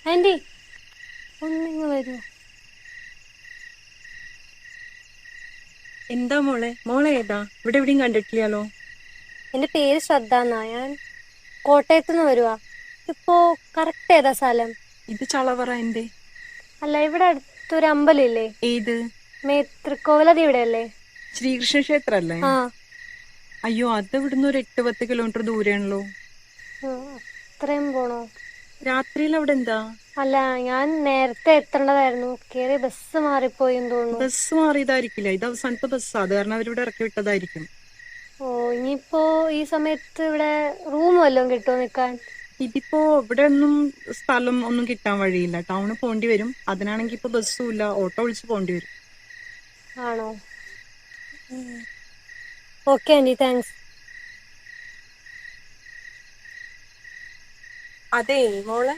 Anti ഒന്നിങ്ങ് വരൂ. എന്താ മോളെ ഏതാ? ഇവിടെ എവിടെയും കണ്ടിട്ടില്ലല്ലോ. എന്റെ പേര് ശ്രദ്ധ എന്നാ. ഞാൻ കോട്ടയത്ത് നിന്ന് വരുവാ. ഇപ്പോ കറക്റ്റ് ഏതാ സ്ഥലം? ഇത് ചളവറ എന്റെ. അല്ല, ഇവിടെ അടുത്തൊരു അമ്പലം ഇല്ലേ? ഏത്? തൃക്കോവിലതി ഇവിടെ അല്ലേ? ശ്രീകൃഷ്ണ ക്ഷേത്ര അല്ലേ? ആ. അയ്യോ, അത് ഇവിടുന്ന് ഒരു 8-10 കിലോമീറ്റർ ദൂരെയാണല്ലോ. അത്രയും പോണോ? രാത്രിയിൽ അവിടെ എന്താ? അല്ല, ഞാൻ നേരത്തെ എത്തേണ്ടതായിരുന്നു. കേറിയ ബസ് മാറിപ്പോയി തോന്നുന്നു. ബസ് മാറിയതായിരിക്കില്ല, ഇത് അവസാനത്തെ ബസ്സാ, അത് കാരണം അവരിവിടെ ഇറക്കി വിട്ടതായിരിക്കും. ഓ, ഇനിയിപ്പോ ഈ സമയത്ത് ഇവിടെ റൂം വല്ലതും കിട്ടുമോ നിക്കാൻ? ഇതിപ്പോ ഇവിടെ ഒന്നും സ്ഥലം ഒന്നും കിട്ടാൻ വഴിയില്ല, ടൗണിൽ പോണ്ടി വരും. അതിനാണെങ്കിൽ ഇപ്പൊ ബസ്സും ഇല്ല, ഓട്ടോ വിളിച്ച് പോണ്ടി വരും. ആണോ? Okay aunty, thanks. അതെ മോളെ,